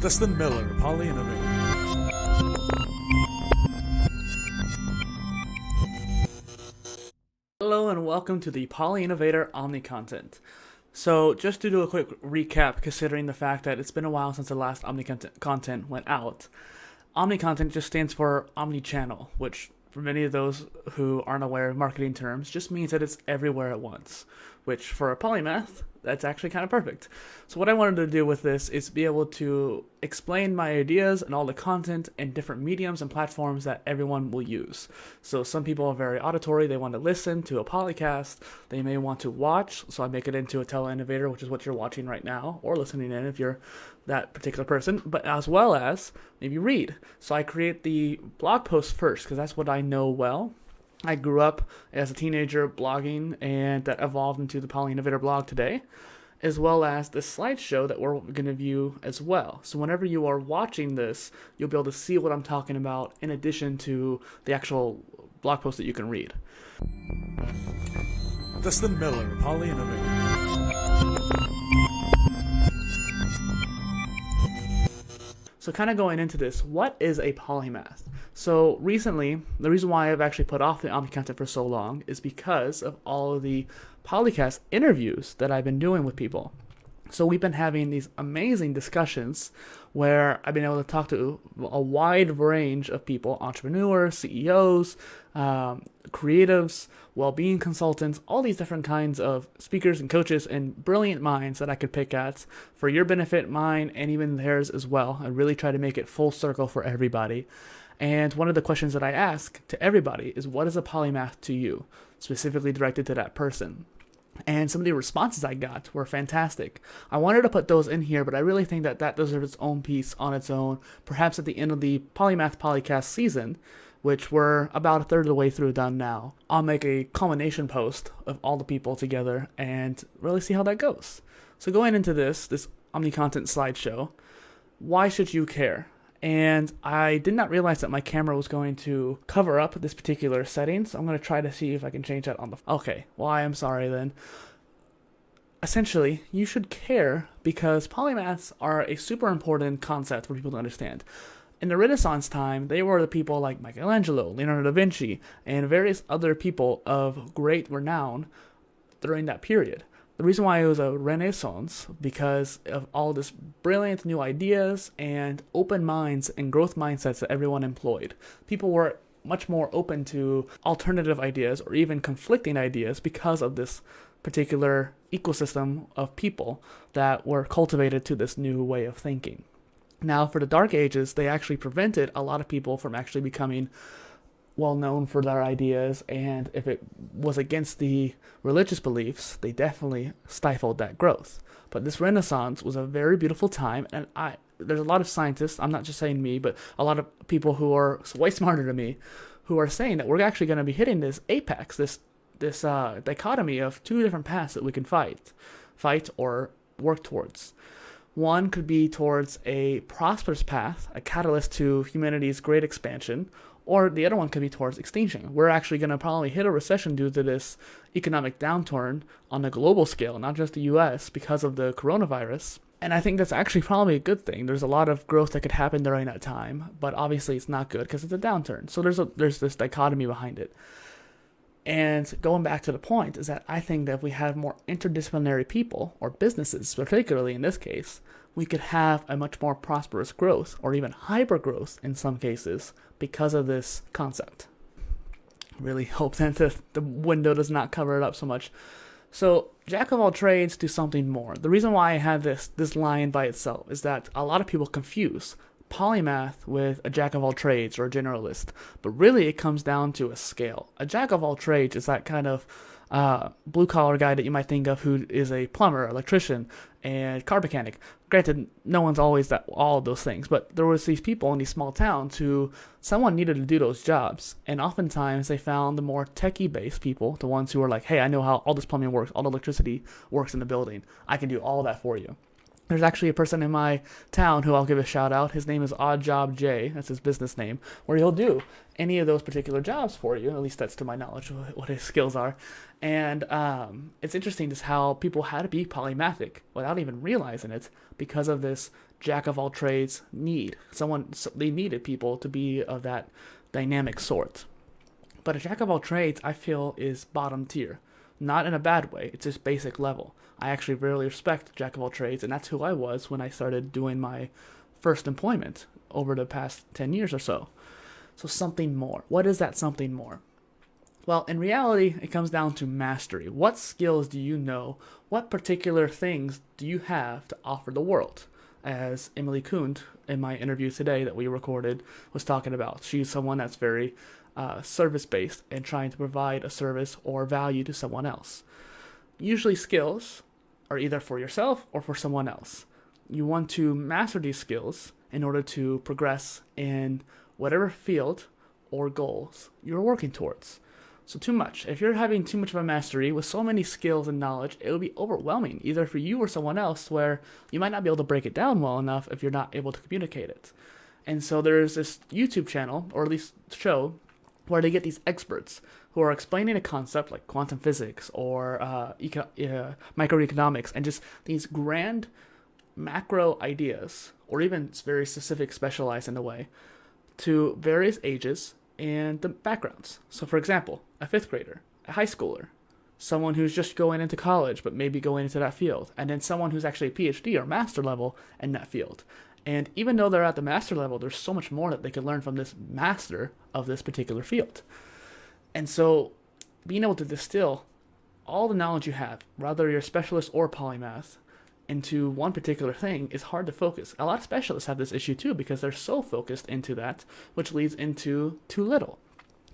Dustin Miller, PolyInnovator. Hello and welcome to the PolyInnovator Omnicontent. So just to do a quick recap, considering the fact that it's been a while since the last Omnicontent went out, Omnicontent just stands for omnichannel, which for many of those who aren't aware of marketing terms just means that it's everywhere at once, which for a polymath, that's actually kind of perfect. So what I wanted to do with this is be able to explain my ideas and all the content in different mediums and platforms that everyone will use. So some people are very auditory, they want to listen to a polycast, they may want to watch, so I make it into a tele-innovator, which is what you're watching right now, or listening in if you're that particular person, but as well as maybe read. So I create the blog post first, because that's what I know well. I grew up as a teenager blogging, and that evolved into the PolyInnovator blog today, as well as the slideshow that we're going to view as well. So whenever you are watching this, you'll be able to see what I'm talking about in addition to the actual blog post that you can read. Dustin Miller, PolyInnovator. So kind of going into this, what is a polymath? So recently, the reason why I've actually put off the Omnicontent for so long is because of all of the PolyCast interviews that I've been doing with people. So we've been having these amazing discussions where I've been able to talk to a wide range of people, entrepreneurs, CEOs, creatives, well-being consultants, all these different kinds of speakers and coaches and brilliant minds that I could pick at for your benefit, mine, and even theirs as well. I really try to make it full circle for everybody. And one of the questions that I ask to everybody is, what is a polymath to you? Specifically directed to that person. And some of the responses I got were fantastic. I wanted to put those in here, but I really think that deserves its own piece on its own, perhaps at the end of the Polymath Polycast season, which we're about a third of the way through done now. I'll make a culmination post of all the people together and really see how that goes. So going into this Omnicontent slideshow, why should you care? And I did not realize that my camera was going to cover up this particular setting, so I'm going to try to see if I can change that on the... Okay, well, I am sorry then. Essentially, you should care because polymaths are a super important concept for people to understand. In the Renaissance time, they were the people like Michelangelo, Leonardo da Vinci, and various other people of great renown during that period. The reason why it was a renaissance, because of all this brilliant new ideas and open minds and growth mindsets that everyone employed. People were much more open to alternative ideas or even conflicting ideas because of this particular ecosystem of people that were cultivated to this new way of thinking. Now, for the Dark Ages, they actually prevented a lot of people from actually becoming well known for their ideas, and if it was against the religious beliefs, they definitely stifled that growth. But this Renaissance was a very beautiful time, and there's a lot of scientists, I'm not just saying me, but a lot of people who are way smarter than me, who are saying that we're actually going to be hitting this apex, this dichotomy of two different paths that we can fight or work towards. One could be towards a prosperous path, a catalyst to humanity's great expansion, or the other one could be towards extinction. We're actually going to probably hit a recession due to this economic downturn on a global scale, not just the US, because of the coronavirus. And I think that's actually probably a good thing. There's a lot of growth that could happen during that time, but obviously it's not good because it's a downturn. So there's this dichotomy behind it. And going back to the point is that I think that if we have more interdisciplinary people, or businesses particularly in this case, we could have a much more prosperous growth, or even hyper growth in some cases, because of this concept. Really hope that the window does not cover it up so much. So, Jackofalltrades do something more. The reason why I have this line by itself is that a lot of people confuse polymath with a jack-of-all-trades or a generalist, but really it comes down to a scale. A jack-of-all-trades is that kind of blue-collar guy that you might think of who is a plumber, electrician, and car mechanic. Granted, no one's always all of those things, but there was these people in these small towns who someone needed to do those jobs, and oftentimes they found the more techie-based people, the ones who were like, hey, I know how all this plumbing works, all the electricity works in the building. I can do all that for you. There's actually a person in my town who I'll give a shout out. His name is Odd Job J. That's his business name, where he'll do any of those particular jobs for you. At least that's to my knowledge what his skills are. And it's interesting just how people had to be polymathic without even realizing it because of this jack of all trades need. They needed people to be of that dynamic sort. But a jack of all trades, I feel, is bottom tier. Not in a bad way. It's just basic level. I actually really respect jack of all trades, and that's who I was when I started doing my first employment over the past 10 years or so. So something more. What is that something more? Well, in reality, it comes down to mastery. What skills do you know? What particular things do you have to offer the world? As Emily Kuhn, in my interview today that we recorded, was talking about. She's someone that's very service-based and trying to provide a service or value to someone else. Usually skills are either for yourself or for someone else. You want to master these skills in order to progress in whatever field or goals you're working towards. So too much. If you're having too much of a mastery with so many skills and knowledge, it will be overwhelming, either for you or someone else, where you might not be able to break it down well enough if you're not able to communicate it. And so there's this YouTube channel, or at least show, where they get these experts who are explaining a concept like quantum physics or microeconomics, and just these grand macro ideas, or even very specific, specialized in a way, to various ages and the backgrounds. So for example, a 5th grader, a high schooler, someone who's just going into college but maybe going into that field, and then someone who's actually a PhD or master level in that field. And even though they're at the master level, there's so much more that they can learn from this master of this particular field. And so being able to distill all the knowledge you have, whether you're a specialist or polymath, into one particular thing is hard to focus. A lot of specialists have this issue too because they're so focused into that, which leads into too little.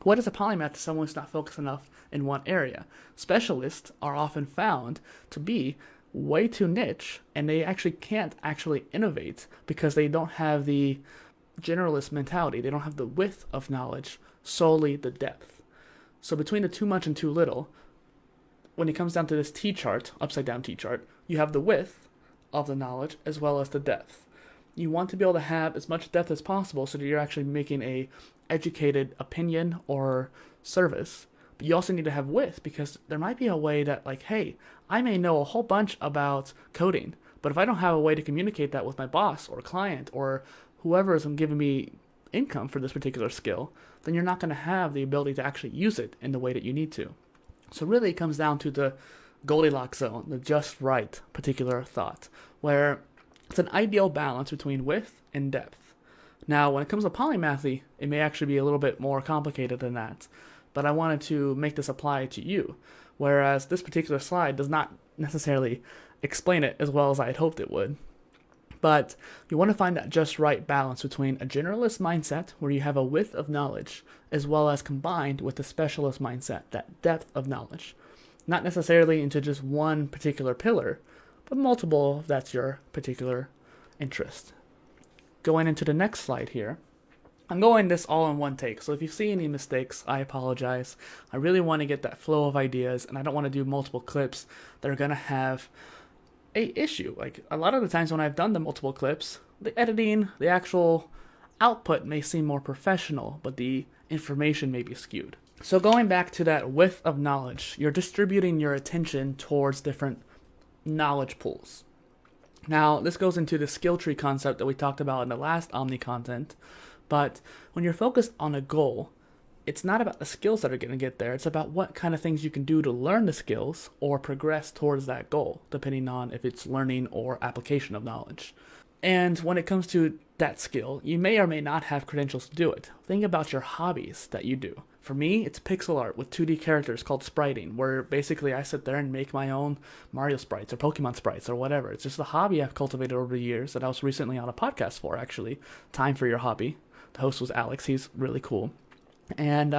What is a polymath to someone who's not focused enough in one area? Specialists are often found to be way too niche, and they actually can't actually innovate because they don't have the generalist mentality. They don't have the width of knowledge, solely the depth. So between the too much and too little, when it comes down to this T-chart, upside down T-chart, you have the width of the knowledge as well as the depth. You want to be able to have as much depth as possible so that you're actually making a educated opinion or service. But you also need to have width, because there might be a way that, like, hey, I may know a whole bunch about coding, but if I don't have a way to communicate that with my boss or client or whoever is giving me income for this particular skill, then you're not going to have the ability to actually use it in the way that you need to. So really it comes down to the Goldilocks zone, the just right particular thought, where it's an ideal balance between width and depth. Now, when it comes to polymathy, it may actually be a little bit more complicated than that, but I wanted to make this apply to you, whereas this particular slide does not necessarily explain it as well as I had hoped it would. But you want to find that just right balance between a generalist mindset, where you have a width of knowledge, as well as combined with a specialist mindset, that depth of knowledge. Not necessarily into just one particular pillar, but multiple if that's your particular interest. Going into the next slide here, I'm going this all in one take, so if you see any mistakes, I apologize. I really want to get that flow of ideas, and I don't want to do multiple clips that are going to have a issue. Like, a lot of the times when I've done the multiple clips, the editing, the actual output may seem more professional, but the information may be skewed. So going back to that width of knowledge, you're distributing your attention towards different knowledge pools. Now, this goes into the skill tree concept that we talked about in the last Omnicontent, but when you're focused on a goal, it's not about the skills that are going to get there, it's about what kind of things you can do to learn the skills or progress towards that goal, depending on if it's learning or application of knowledge. And when it comes to that skill, you may or may not have credentials to do it. Think about your hobbies that you do. For me, it's pixel art with 2D characters called spriting, where basically I sit there and make my own Mario sprites or Pokemon sprites or whatever. It's just a hobby I've cultivated over the years that I was recently on a podcast for, actually. Time for Your Hobby. The host was Alex. He's really cool. And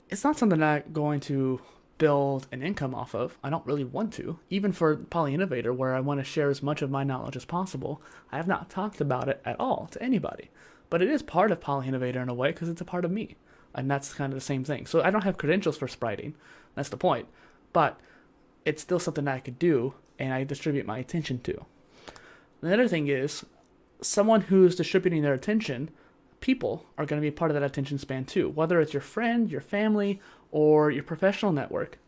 it's not something that I'm going to build an income off of. I don't really want to. Even for PolyInnovator, where I want to share as much of my knowledge as possible, I have not talked about it at all to anybody. But it is part of PolyInnovator in a way, because it's a part of me. And that's kind of the same thing. So I don't have credentials for spriting. That's the point. But it's still something that I could do, and I distribute my attention to. And the other thing is, someone who's distributing their attention, people are going to be part of that attention span too, whether it's your friend, your family, or your professional network,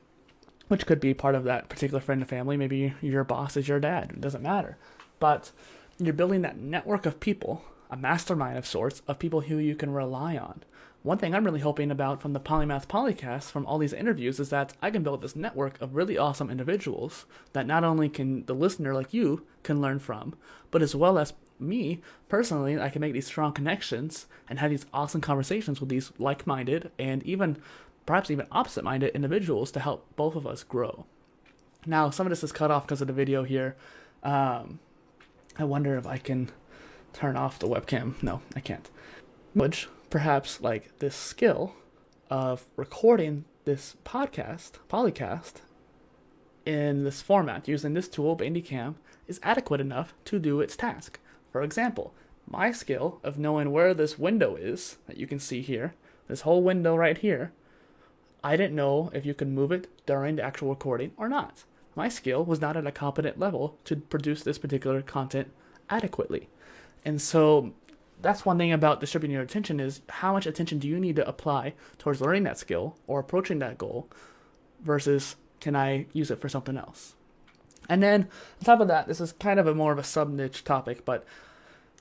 which could be part of that particular friend and family. Maybe your boss is your dad. It doesn't matter. But you're building that network of people, a mastermind of sorts, of people who you can rely on. One thing I'm really hoping about from the Polymath PolyCast, from all these interviews, is that I can build this network of really awesome individuals that not only can the listener like you can learn from, but as well as me personally, I can make these strong connections and have these awesome conversations with these like-minded and perhaps even opposite-minded individuals to help both of us grow. Now, some of this is cut off because of the video here. I wonder if I can turn off the webcam. No, I can't. Which, perhaps, like this skill of recording this podcast, PolyCast, in this format, using this tool, Bandicam, is adequate enough to do its task. For example, my skill of knowing where this window is, that you can see here, this whole window right here, I didn't know if you could move it during the actual recording or not. My skill was not at a competent level to produce this particular content adequately. And so that's one thing about distributing your attention, is how much attention do you need to apply towards learning that skill or approaching that goal versus can I use it for something else? And then on top of that, this is kind of more of a sub-niche topic, but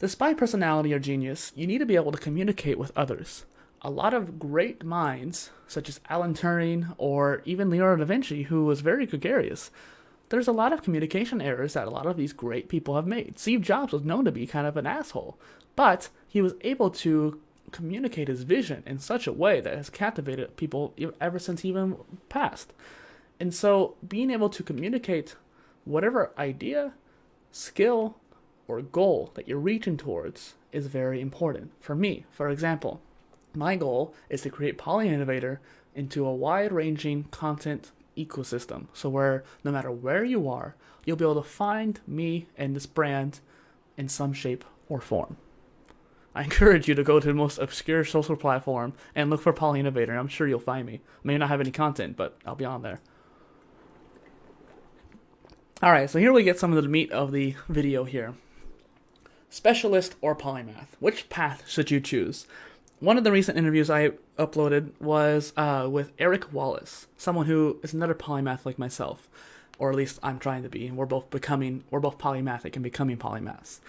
despite personality or genius, you need to be able to communicate with others. A lot of great minds, such as Alan Turing or even Leonardo da Vinci, who was very gregarious, there's a lot of communication errors that a lot of these great people have made. Steve Jobs was known to be kind of an asshole, but he was able to communicate his vision in such a way that has captivated people ever since he even passed. And so being able to communicate whatever idea, skill, or goal that you're reaching towards is very important. For me, for example, my goal is to create PolyInnovator into a wide-ranging content ecosystem. So where no matter where you are, you'll be able to find me and this brand in some shape or form. I encourage you to go to the most obscure social platform and look for PolyInnovator. I'm sure you'll find me. I may not have any content, but I'll be on there. Alright, so here we get some of the meat of the video here. Specialist or polymath? Which path should you choose? One of the recent interviews I uploaded was with Eric Wallace, someone who is another polymath like myself, or at least I'm trying to be, and we're both polymathic and becoming polymaths.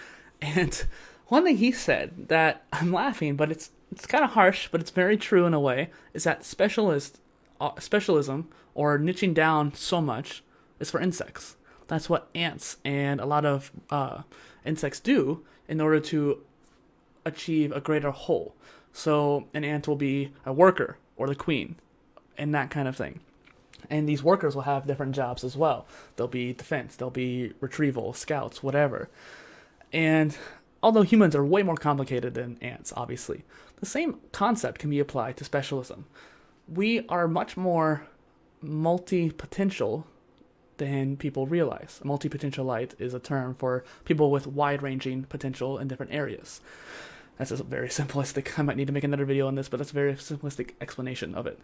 And one thing he said that I'm laughing, but it's kind of harsh, but it's very true in a way, is that specialism or niching down so much is for insects. That's what ants and a lot of insects do in order to achieve a greater whole. So an ant will be a worker or the queen and that kind of thing. And these workers will have different jobs as well. They'll be defense, they'll be retrieval, scouts, whatever. And although humans are way more complicated than ants, obviously, the same concept can be applied to specialism. We are much more multi-potential than people realize. Multi-potentialite is a term for people with wide-ranging potential in different areas. That's a very simplistic, I might need to make another video on this, but that's a very simplistic explanation of it.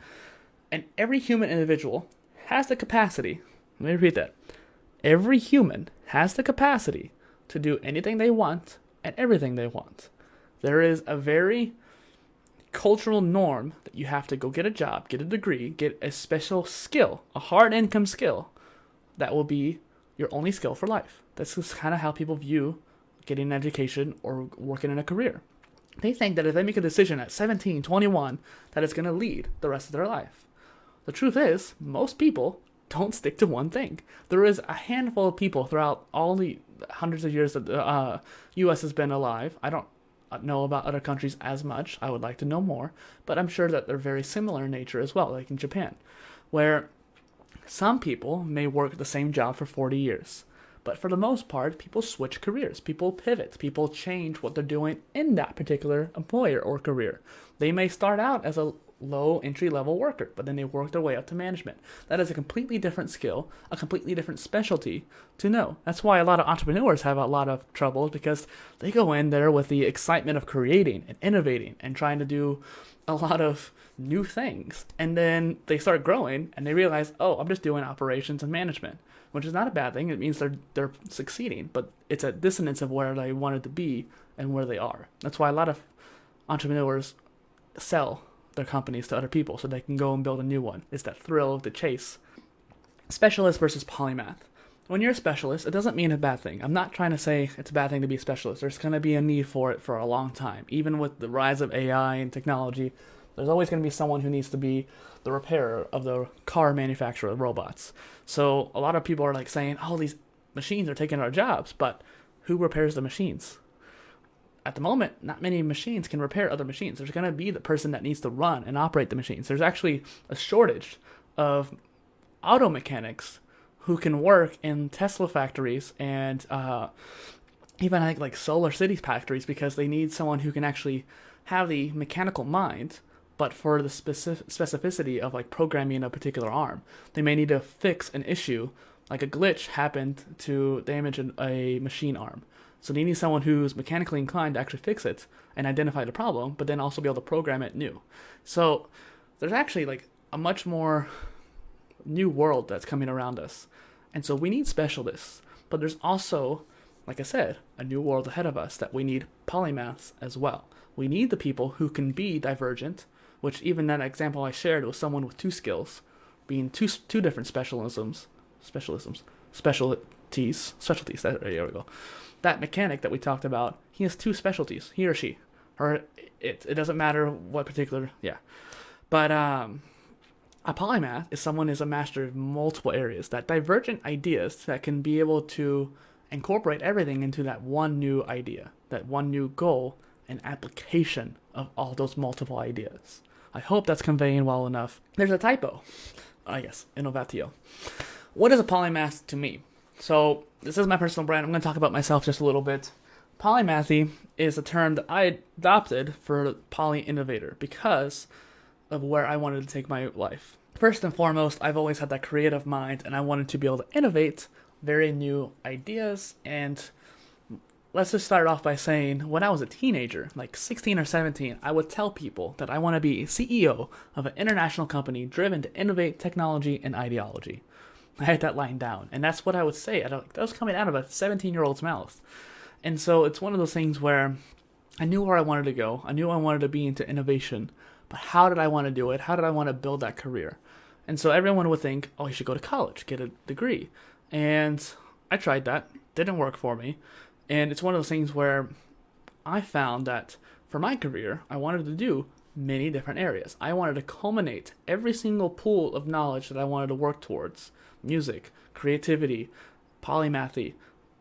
And every human individual has the capacity, let me repeat that, every human has the capacity to do anything they want and everything they want. There is a very cultural norm that you have to go get a job, get a degree, get a special skill, a hard income skill, that will be your only skill for life. That's just kind of how people view getting an education or working in a career. They think that if they make a decision at 17, 21, that it's going to lead the rest of their life. The truth is, most people don't stick to one thing. There is a handful of people throughout all the hundreds of years that the U.S. has been alive. I don't know about other countries as much. I would like to know more. But I'm sure that they're very similar in nature as well, like in Japan, where some people may work the same job for 40 years. But for the most part, people switch careers, people pivot, people change what they're doing in that particular employer or career. They may start out as a low entry level worker, but then they work their way up to management. That is a completely different skill, a completely different specialty to know. That's why a lot of entrepreneurs have a lot of troubles, because they go in there with the excitement of creating and innovating and trying to do a lot of new things. And then they start growing and they realize, oh, I'm just doing operations and management, which is not a bad thing. It means they're succeeding, but it's a dissonance of where they wanted to be and where they are. That's why a lot of entrepreneurs sell their companies to other people so they can go and build a new one. It's that thrill of the chase. Specialist versus polymath. When you're a specialist, it doesn't mean a bad thing. I'm not trying to say it's a bad thing to be a specialist. There's going to be a need for it for a long time. Even with the rise of AI and technology, there's always going to be someone who needs to be the repairer of the car manufacturer of robots. So a lot of people are like saying, oh, these machines are taking our jobs, but who repairs the machines? At the moment, not many machines can repair other machines. There's going to be the person that needs to run and operate the machines. There's actually a shortage of auto mechanics who can work in Tesla factories and even like Solar City factories, because they need someone who can actually have the mechanical mind, but for the specificity of like programming a particular arm. They may need to fix an issue, like a glitch happened to damage a machine arm. So they need someone who's mechanically inclined to actually fix it and identify the problem, but then also be able to program it new. So there's actually like a much more new world that's coming around us. And so we need specialists, but there's also, like I said, a new world ahead of us that we need polymaths as well. We need the people who can be divergent, which even that example I shared was someone with two skills, being two different specialties, there we go. That mechanic that we talked about, he has two specialties, he or she, or it doesn't matter what particular, yeah. But a polymath is someone who's a master of multiple areas, that divergent ideas that can be able to incorporate everything into that one new idea, that one new goal and application of all those multiple ideas. I hope that's conveying well enough. There's a typo. Yes, innovatio. What is a polymath to me? So this is my personal brand. I'm going to talk about myself just a little bit. Polymathy is a term that I adopted for PolyInnovator because of where I wanted to take my life. First and foremost, I've always had that creative mind, and I wanted to be able to innovate very new ideas. And let's just start off by saying, when I was a teenager, like 16 or 17, I would tell people that I want to be CEO of an international company driven to innovate technology and ideology. I had that line down, and that's what I would say. That was coming out of a 17-year-old's mouth. And so it's one of those things where I knew where I wanted to go. I knew I wanted to be into innovation, but how did I want to do it? How did I want to build that career? And so everyone would think, oh, you should go to college, get a degree. And I tried that. Didn't work for me. And it's one of those things where I found that for my career, I wanted to do many different areas. I wanted to culminate every single pool of knowledge that I wanted to work towards. Music, creativity, polymathy,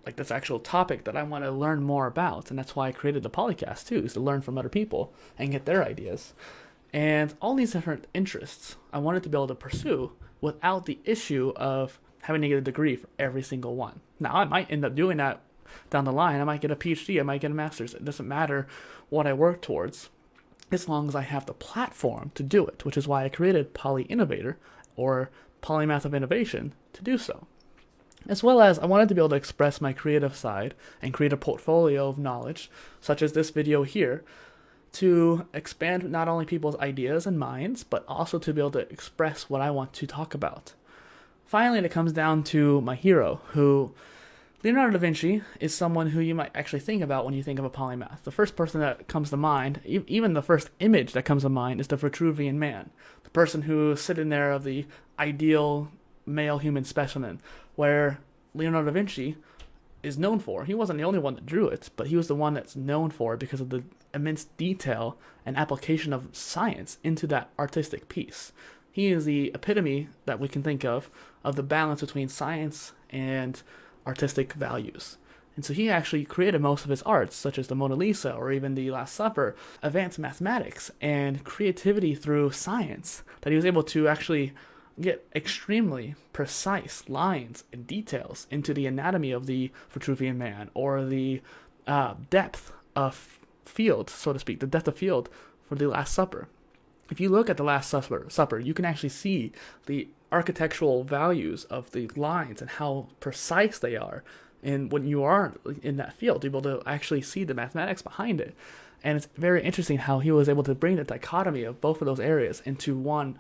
like this actual topic that I want to learn more about. And that's why I created the POLYCASTS too, is to learn from other people and get their ideas. And all these different interests I wanted to be able to pursue without the issue of having to get a degree for every single one. Now, I might end up doing that down the line. I might get a PhD, I might get a master's. It doesn't matter what I work towards, as long as I have the platform to do it, which is why I created PolyInnovator, or Polymath of Innovation, to do so. As well as I wanted to be able to express my creative side and create a portfolio of knowledge, such as this video here, to expand not only people's ideas and minds, but also to be able to express what I want to talk about. Finally, it comes down to my hero, who Leonardo da Vinci is someone who you might actually think about when you think of a polymath. The first person that comes to mind, even the first image that comes to mind, is the Vitruvian Man, the person who's sitting there of the ideal male human specimen, where Leonardo da Vinci is known for. He wasn't the only one that drew it, but he was the one that's known for it because of the immense detail and application of science into that artistic piece. He is the epitome that we can think of the balance between science and artistic values. And so he actually created most of his arts, such as the Mona Lisa or even the Last Supper, advanced mathematics and creativity through science, that he was able to actually get extremely precise lines and details into the anatomy of the Vitruvian Man, or the depth of field, so to speak, the depth of field for the Last Supper. if you look at the Last Supper, you can actually see the architectural values of the lines and how precise they are. And when you are in that field, you're able to actually see the mathematics behind it. And it's very interesting how he was able to bring the dichotomy of both of those areas into one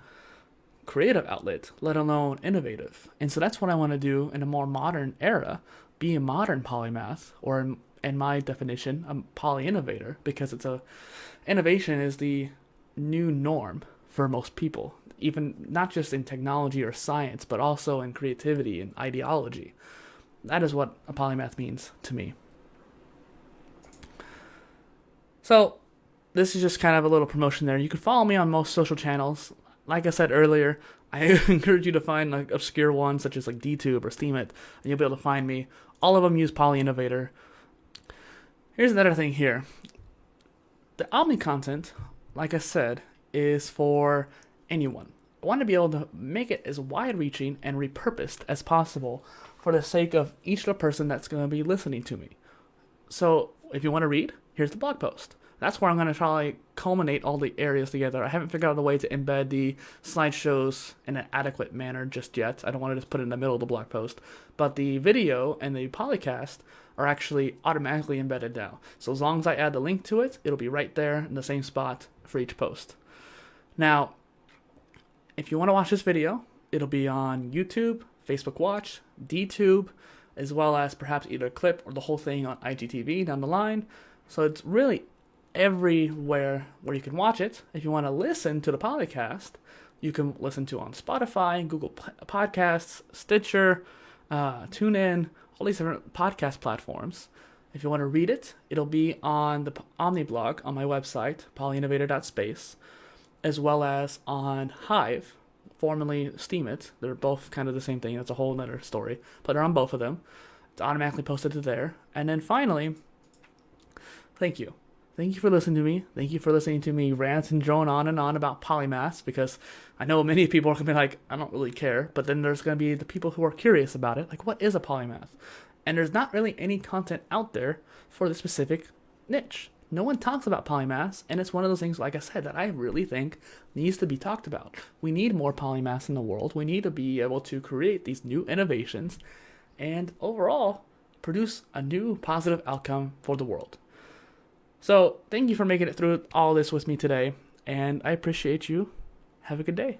creative outlet, let alone innovative. And so that's what I want to do in a more modern era, be a modern polymath, or in my definition, a PolyInnovator, because innovation is the new norm for most people, even not just in technology or science, but also in creativity and ideology. That is what a polymath means to me. So this is just kind of a little promotion there. You can follow me on most social channels. Like I said earlier, I encourage you to find like obscure ones such as like DTube or Steemit, and you'll be able to find me. All of them use PolyInnovator. Here's another thing here. The Omnicontent, like I said, is for anyone. I want to be able to make it as wide-reaching and repurposed as possible for the sake of each little person that's going to be listening to me. So if you want to read, here's the blog post. That's where I'm going to try to culminate all the areas together. I haven't figured out a way to embed the slideshows in an adequate manner just yet. I don't want to just put it in the middle of the blog post. But the video and the PolyCast are actually automatically embedded now. So as long as I add the link to it, it'll be right there in the same spot for each post. Now, if you want to watch this video, it'll be on YouTube, Facebook Watch, DTube, as well as perhaps either a clip or the whole thing on IGTV down the line. So it's really everywhere where you can watch it. If you want to listen to the podcast, you can listen to on Spotify, Google Podcasts, Stitcher, TuneIn, all these different podcast platforms. If you want to read it, it'll be on the Omniblog on my website, polyinnovator.space, as well as on Hive, formerly Steemit. They're both kind of the same thing. That's a whole other story, but they're on both of them. It's automatically posted to there. And then finally, thank you. Thank you for listening to me. Thank you for listening to me rant and drone on and on about polymaths, because I know many people are going to be like, I don't really care. But then there's going to be the people who are curious about it. Like, what is a polymath? And there's not really any content out there for the specific niche. No one talks about polymaths, and it's one of those things, like I said, that I really think needs to be talked about. We need more polymaths in the world. We need to be able to create these new innovations and overall produce a new positive outcome for the world. So thank you for making it through all this with me today, and I appreciate you. Have a good day.